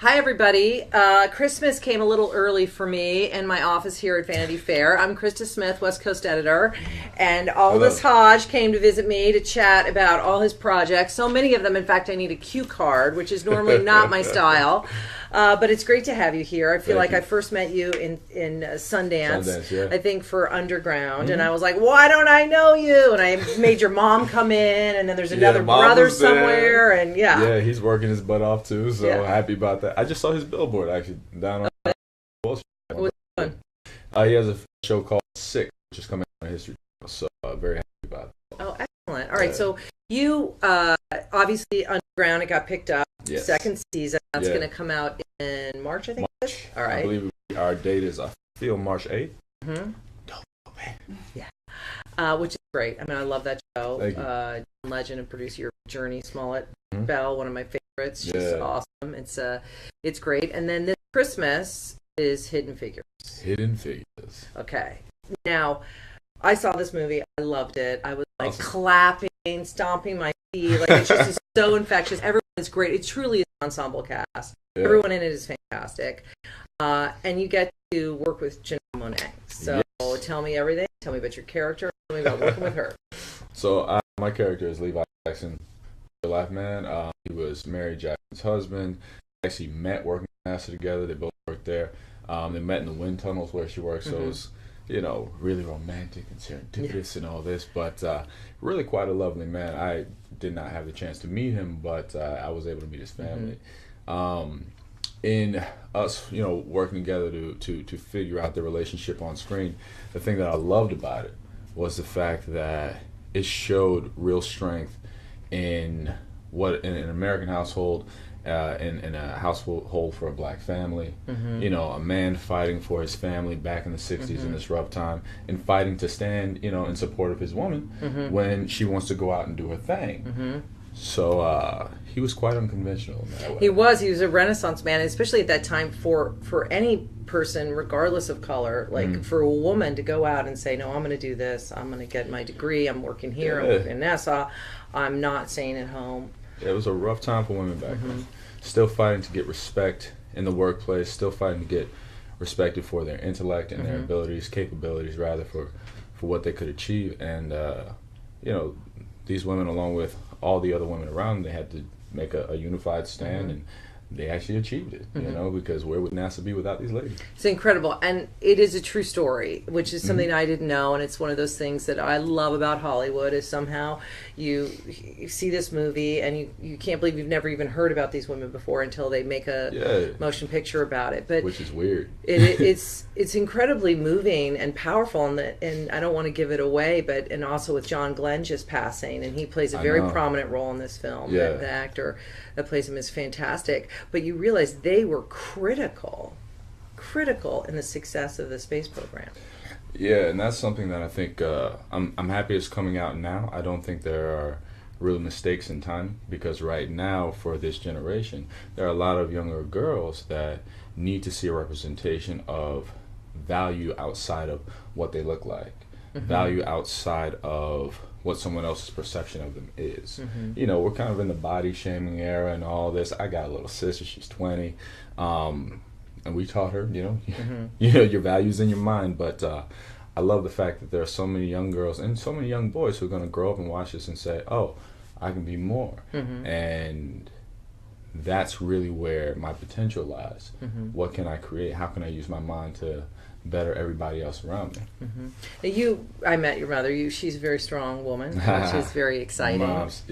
Hi, everybody. Christmas came a little early for me in my office here at Vanity Fair. I'm Krista Smith, West Coast editor, and Aldis Hodge came to visit me to chat about all his projects. So many of them, in fact, I need a cue card, which is normally not my style. But it's great to have you here. I feel like I first met you in Sundance, yeah. I think for Underground, and I was like, why don't I know you? And I made your mom come in, and then there's another brother somewhere, and Yeah, he's working his butt off too, so happy about that. I just saw his billboard actually down on Wall Street. What's fun? He has a show called Sick, which is coming on History Channel, so very happy about it. Oh, excellent. All right, so you, obviously Underground, it got picked up, second season. That's going to come out in March, I think. March. All right. I believe our date is, I feel, March 8th. Mm-hmm. Don't know, man. Yeah. Which is great. I mean, I love that show. Thank you. Legend and producer Journey Smollett Bell, one of my favorites. She's awesome. It's great. And then this Christmas is Hidden Figures. Hidden Figures. Okay. Now, I saw this movie. I loved it. I was like clapping, stomping my feet. Like it's just so infectious. Everyone is great. It truly is an ensemble cast. Yeah. Everyone in it is fantastic. And you get to work with Janelle Monáe. So tell me everything. Tell me about your character. Tell me about working with her. So my character is Levi Jackson, real life man. He was Mary Jackson's husband. They actually met working at NASA together. They both worked there. They met in the wind tunnels where she worked. So it was, really romantic and serendipitous and all this. But really quite a lovely man. I did not have the chance to meet him, but I was able to meet his family. In us, working together to figure out the relationship on screen, the thing that I loved about it was the fact that it showed real strength in an American household, in a household for a black family. A man fighting for his family back in the 60s in this rough time, and fighting to stand, in support of his woman when she wants to go out and do her thing. So he was quite unconventional in that way. He was a Renaissance man, especially at that time for any person, regardless of color, like for a woman to go out and say, no, I'm going to do this. I'm going to get my degree. I'm working here. I'm working in NASA. I'm not staying at home. It was a rough time for women back then. Still fighting to get respect in the workplace, still fighting to get respected for their intellect and their capabilities rather, for what they could achieve. And, these women, along with all the other women around them, they had to make a unified stand, and they actually achieved it, because where would NASA be without these ladies? It's incredible, and it is a true story, which is something I didn't know, and it's one of those things that I love about Hollywood, is somehow you see this movie, and you can't believe you've never even heard about these women before until they make a motion picture about it. But which is weird. It's incredibly moving and powerful, and I don't want to give it away, and also with John Glenn just passing, and he plays a very prominent role in this film. The actor that plays him is fantastic. But you realize they were critical in the success of the space program. Yeah, and that's something that I think I'm happy it's coming out now. I don't think there are real mistakes in time, because right now, for this generation, there are a lot of younger girls that need to see a representation of value outside of what they look like, value outside of what someone else's perception of them is. We're kind of in the body shaming era and all this. I got a little sister, she's 20, and we taught her, your values in your mind. But I love the fact that there are so many young girls and so many young boys who are going to grow up and watch this and say, oh, I can be more. And that's really where my potential lies. What can I create? How can I use my mind to better everybody else around me? I met your mother. She's a very strong woman, which is very exciting. Moms,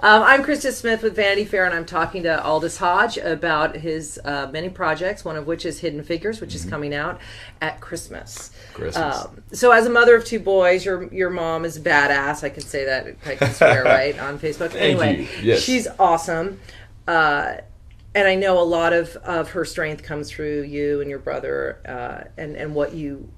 I'm Krista Smith with Vanity Fair, and I'm talking to Aldis Hodge about his many projects, one of which is Hidden Figures, which is coming out at Christmas. So as a mother of two boys, your mom is a badass. I can say that. I can swear, right, on Facebook. Anyway, she's awesome. And I know a lot of her strength comes through you and your brother, and what you,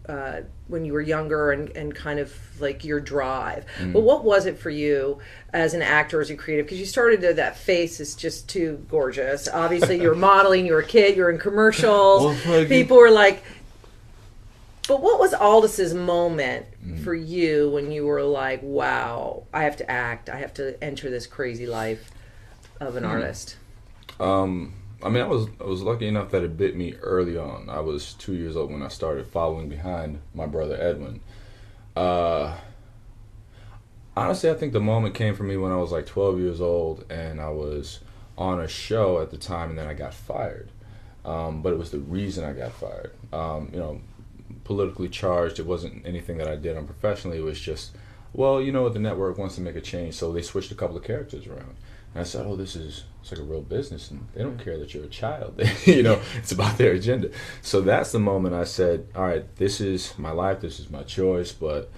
when you were younger, and kind of like your drive. But what was it for you as an actor, as a creative? Because you started that face is just too gorgeous. Obviously, you were modeling, you were a kid, you were in commercials. People were like, but what was Aldis's moment for you when you were like, wow, I have to act, I have to enter this crazy life of an artist? I mean, I was lucky enough that it bit me early on. I was 2 years old when I started following behind my brother Edwin. Uh, Honestly, I think the moment came for me when I was like 12 years old, and I was on a show at the time, and then I got fired. But it was the reason I got fired. Politically charged. It wasn't anything that I did unprofessionally. It was just, well, you know what, the network wants to make a change, so they switched a couple of characters around. And I said, oh, it's like a real business, and they don't care that you're a child. It's about their agenda. So that's the moment I said, all right, this is my life, this is my choice, but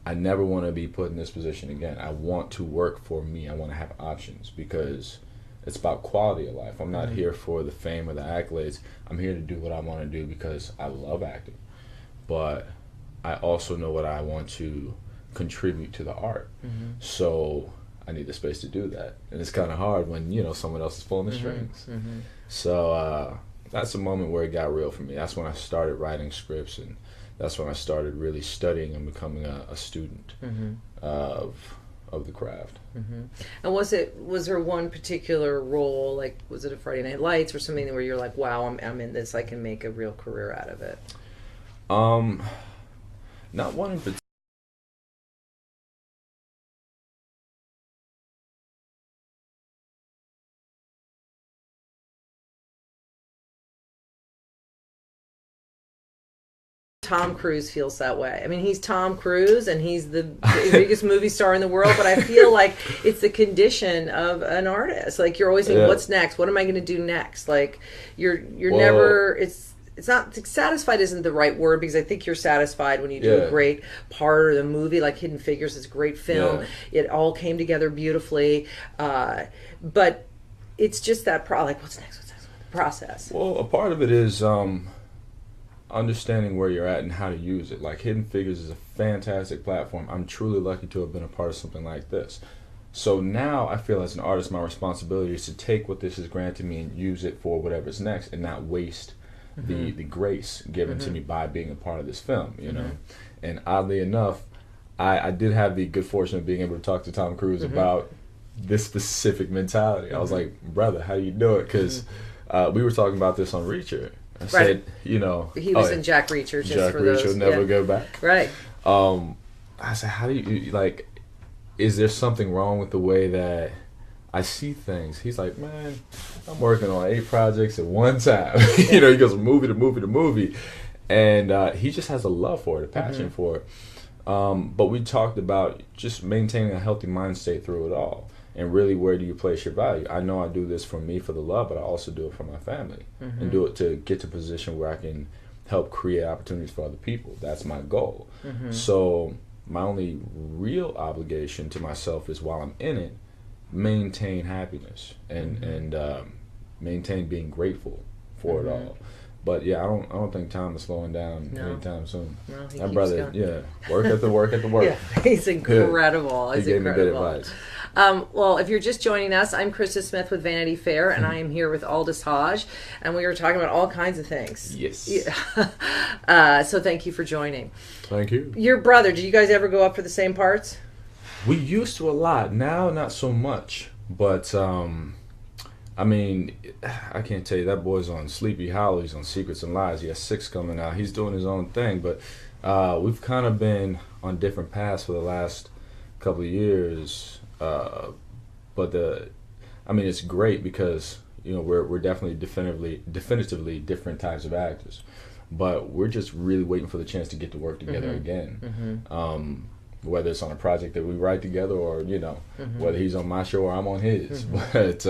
I never want to be put in this position again. I want to work for me. I want to have options because it's about quality of life. I'm not here for the fame or the accolades. I'm here to do what I want to do because I love acting. But I also know what I want to contribute to the art. So I need the space to do that. And it's kind of hard when, someone else is pulling the strings. So that's a moment where it got real for me. That's when I started writing scripts, and that's when I started really studying and becoming a student of the craft. And was there one particular role, like was it a Friday Night Lights or something where you're like, wow, I'm in this, I can make a real career out of it? Not one in particular. Tom Cruise feels that way. I mean, he's Tom Cruise and he's the biggest movie star in the world, but I feel like it's the condition of an artist. Like you're always thinking, what's next? What am I going to do next? Like you're never, it's not, satisfied isn't the right word, because I think you're satisfied when you do a great part or the movie, like Hidden Figures is a great film. It all came together beautifully. But it's just that like what's next? What's next? The process. Well, a part of it is understanding where you're at and how to use it. Like Hidden Figures is a fantastic platform. I'm truly lucky to have been a part of something like this. So now I feel as an artist, my responsibility is to take what this has granted me and use it for whatever's next, and not waste the grace given to me by being a part of this film, And oddly enough, I did have the good fortune of being able to talk to Tom Cruise about this specific mentality. I was like, brother, how do you do it? Because we were talking about this on Reacher. I said, he was in Jack Reacher. Jack Reacher will never go back. Right. I said, how do you, like, is there something wrong with the way that I see things? He's like, man, I'm working on 8 projects at one time. He goes from movie to movie to movie. And he just has a love for it, a passion for it. But we talked about just maintaining a healthy mind state through it all. And really, where do you place your value? I know I do this for me, for the love, but I also do it for my family. And do it to get to a position where I can help create opportunities for other people. That's my goal. So my only real obligation to myself is, while I'm in it, maintain happiness and maintain being grateful for it all. But yeah, I don't think Tom is slowing down anytime soon. No, he my keeps brother, going. work at the work. Yeah, he's incredible. He gave me good advice. Well, if you're just joining us, I'm Krista Smith with Vanity Fair, and I am here with Aldis Hodge, and we were talking about all kinds of things. Yes. So thank you for joining. Thank you. Your brother, did you guys ever go up for the same parts? We used to a lot. Now, not so much. But, I mean, I can't tell you, that boy's on Sleepy Hollow. He's on Secrets and Lies. He has 6 coming out. He's doing his own thing. But we've kind of been on different paths for the last couple of years. But it's great because we're definitely definitively different types of actors, but we're just really waiting for the chance to get to work together again. Whether it's on a project that we write together, or whether he's on my show or I'm on his. But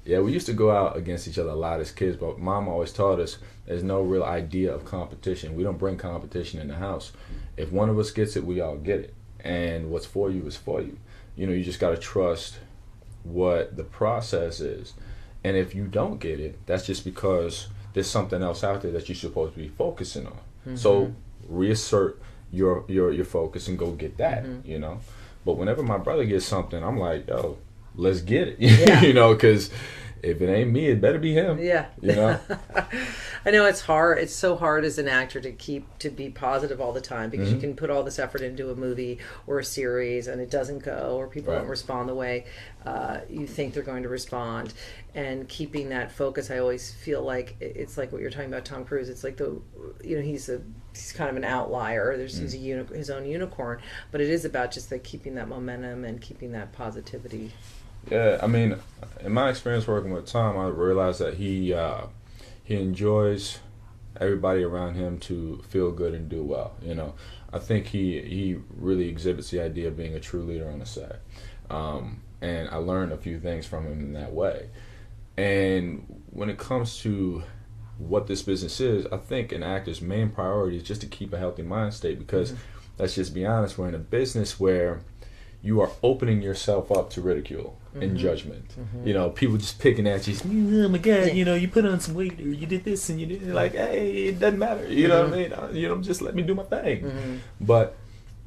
we used to go out against each other a lot as kids. But Mom always taught us there's no real idea of competition. We don't bring competition in the house. If one of us gets it, we all get it, and what's for you is for you. You just got to trust what the process is. And if you don't get it, that's just because there's something else out there that you're supposed to be focusing on. So reassert your focus and go get that, But whenever my brother gets something, I'm like, yo, let's get it. Because if it ain't me, it better be him. Yeah. You know? I know it's hard. It's so hard as an actor to be positive all the time, because you can put all this effort into a movie or a series and it doesn't go, or people don't respond the way you think they're going to respond. And keeping that focus, I always feel like it's like what you're talking about, Tom Cruise. It's like he's kind of an outlier. He's his own unicorn, but it is about just like keeping that momentum and keeping that positivity. Yeah, I mean, in my experience working with Tom, I realized that he enjoys everybody around him to feel good and do well. You know, I think he really exhibits the idea of being a true leader on the set, and I learned a few things from him in that way. And when it comes to what this business is, I think an actor's main priority is just to keep a healthy mind state, because let's just be honest, we're in a business where you are opening yourself up to ridicule and judgment. You know, people just picking at you. Oh my God, you know, you put on some weight, or you did this, and you did like, hey, it doesn't matter. You know what I mean? You know, just let me do my thing. But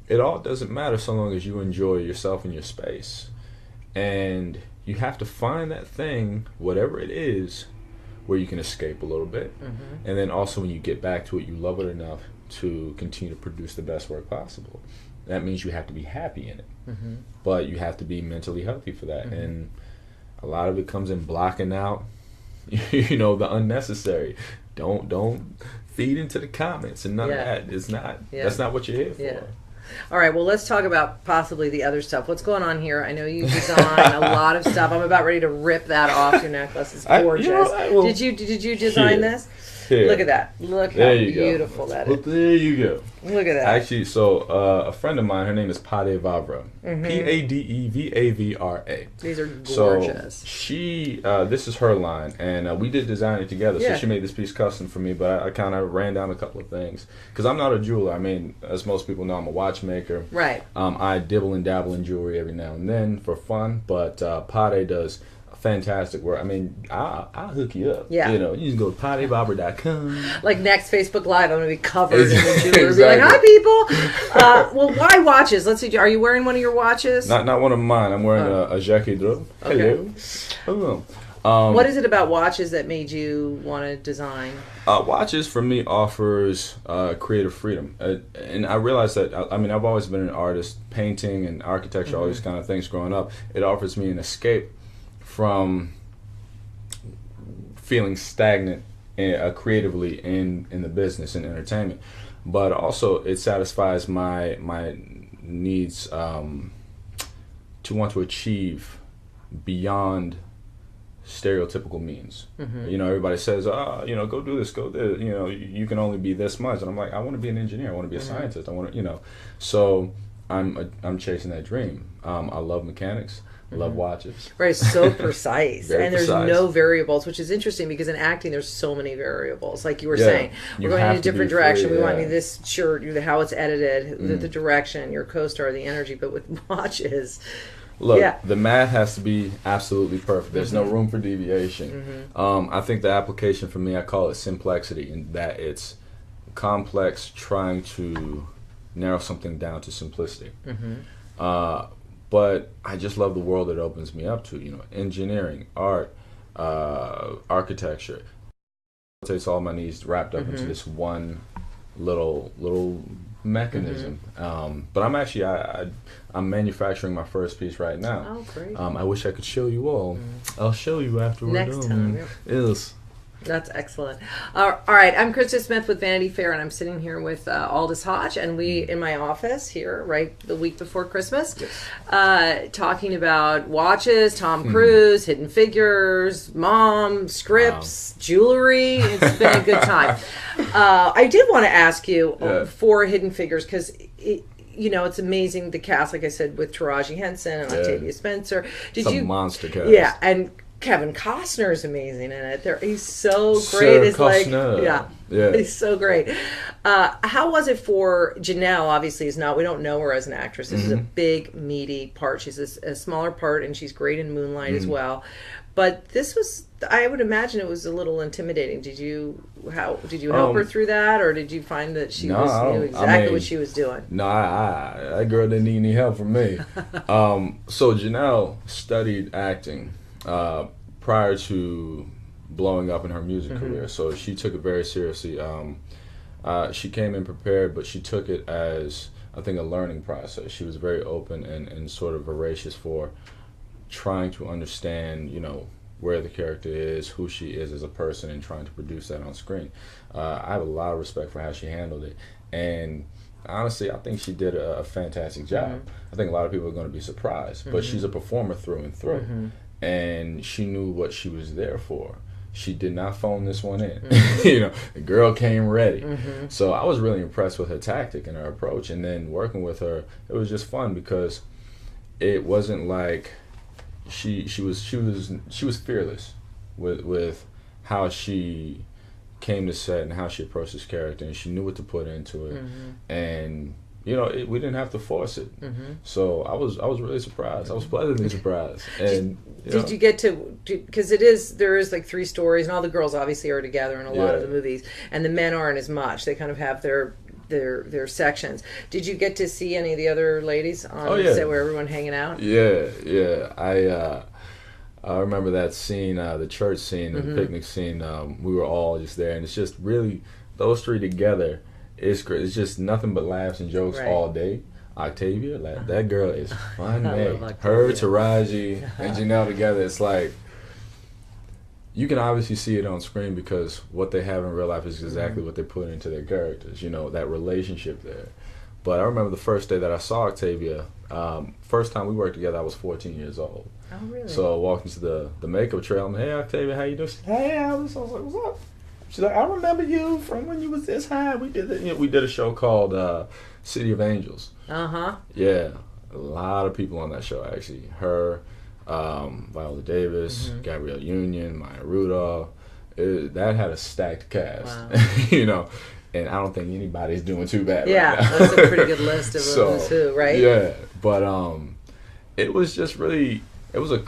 it all doesn't matter so long as you enjoy yourself and your space. And you have to find that thing, whatever it is, where you can escape a little bit. And then also when you get back to it, you love it enough to continue to produce the best work possible. That means you have to be happy in it, but you have to be mentally healthy for that. And a lot of it comes in blocking out, you know, the unnecessary. Don't feed into the comments and none of that. It's not. That's not what you're here for. All right, well, let's talk about possibly the other stuff. What's going on here? I know you design a lot of stuff. I'm about ready to rip that off your necklace. It's gorgeous. Did you design this? Here. Look at that. Look how beautiful that is. Well, there you go. Look at that. Actually, so a friend of mine, her name is Pade Vavra. Padevavra. These are gorgeous. So she, this is her line, and we did design it together. So she made this piece custom for me, but I kind of ran down a couple of things. Because I'm not a jeweler. I mean, as most people know, I'm a watchmaker. Right. I dibble and dabble in jewelry every now and then for fun, but Pade does fantastic work. I mean, I'll hook you up. Yeah. You know, you can go to padevavra.com. Like next Facebook Live, I'm going to be covered in the jewelry. Exactly. Be like, hi, people. Well, why watches? Let's see. Are you wearing one of your watches? Not one of mine. I'm wearing a Jacques Dreux. Okay. Hello. What is it about watches that made you want to design? Watches, for me, offers creative freedom. And I realized that, I mean, I've always been an artist, painting and architecture, all these kind of things growing up. It offers me an escape from feeling stagnant creatively in the business and entertainment, but also it satisfies my needs to want to achieve beyond stereotypical means. You know, everybody says, you know, go do this, go there, you know, you can only be this much, and I'm like, I want to be an engineer, I want to be a scientist, I want to, you know, so I'm chasing that dream. I love mechanics. Love watches. Right, so precise. And there's no variables, which is interesting because in acting there's so many variables. Like you were saying, we're going in a different direction. We want this shirt, how it's edited, the direction, your co-star, the energy. But with watches, look, the math has to be absolutely perfect. There's no room for deviation. I think the application for me, I call it simplexity, in that it's complex trying to narrow something down to simplicity. But I just love the world it opens me up to. You know, engineering, art, architecture. It takes all my needs wrapped up into this one little mechanism. But I'm actually I'm manufacturing my first piece right now. Oh, great! I wish I could show you all. I'll show you after we're next done. time. Yes. That's excellent. All right, I'm Krista Smith with Vanity Fair, and I'm sitting here with Aldis Hodge, and we in my office here, right the week before Christmas, talking about watches, Tom Cruise, Hidden Figures, Mom, scripts, jewelry. It's been a good time. I did want to ask you for Hidden Figures, because you know, it's amazing, the cast, like I said, with Taraji Henson and Octavia Spencer. Monster cast. Yeah, and Kevin Costner is amazing in it. He's so great. It's like, he's so great. How was it for Janelle? Obviously, we don't know her as an actress. This is a big, meaty part. She's a smaller part, and she's great in Moonlight as well. But this was, I would imagine it was a little intimidating. Did you help her through that, or did you find that she knew exactly what she was doing? No, that girl didn't need any help from me. So Janelle studied acting prior to blowing up in her music career. So she took it very seriously. She came in prepared, but she took it as, I think, a learning process. She was very open and sort of voracious for trying to understand, where the character is, who she is as a person, and trying to produce that on screen. I have a lot of respect for how she handled it. And honestly, I think she did a fantastic job. I think a lot of people are going to be surprised, but she's a performer through and through. And she knew what she was there for. She did not phone this one in. The girl came ready. So I was really impressed with her tactic and her approach. And then working with her, it was just fun because it wasn't like she was fearless with how she came to set and how she approached this character, and she knew what to put into it. And we didn't have to force it. So I was really surprised. I was pleasantly surprised. And did you get to, because there is like 3 stories, and all the girls obviously are together in a lot of the movies, and the men aren't as much. They kind of have their sections. Did you get to see any of the other ladies on the set where everyone hanging out? Yeah. I remember that scene, the church scene, the picnic scene. We were all just there, and it's just really those 3 together. It's great. It's just nothing but laughs and jokes all day. Octavia, that girl is funny. Her, Taraji, and Janelle together, it's like you can obviously see it on screen because what they have in real life is exactly what they put into their characters. That relationship there. But I remember the first day that I saw Octavia. First time we worked together, I was 14 years old. Oh, really? So I walked into the makeup trail. I'm like, hey, Octavia, how you doing? She's like, hey, Aldis. I was like, what's up? She's like, I remember you from when you was this high. We did it. We did a show called City of Angels. Yeah, a lot of people on that show actually. Her, Viola Davis, Gabrielle Union, Maya Rudolph. That had a stacked cast. Wow. And I don't think anybody's doing too bad. Yeah, right now. that's a pretty good list of who's who, right? Yeah, but it was just really, it was a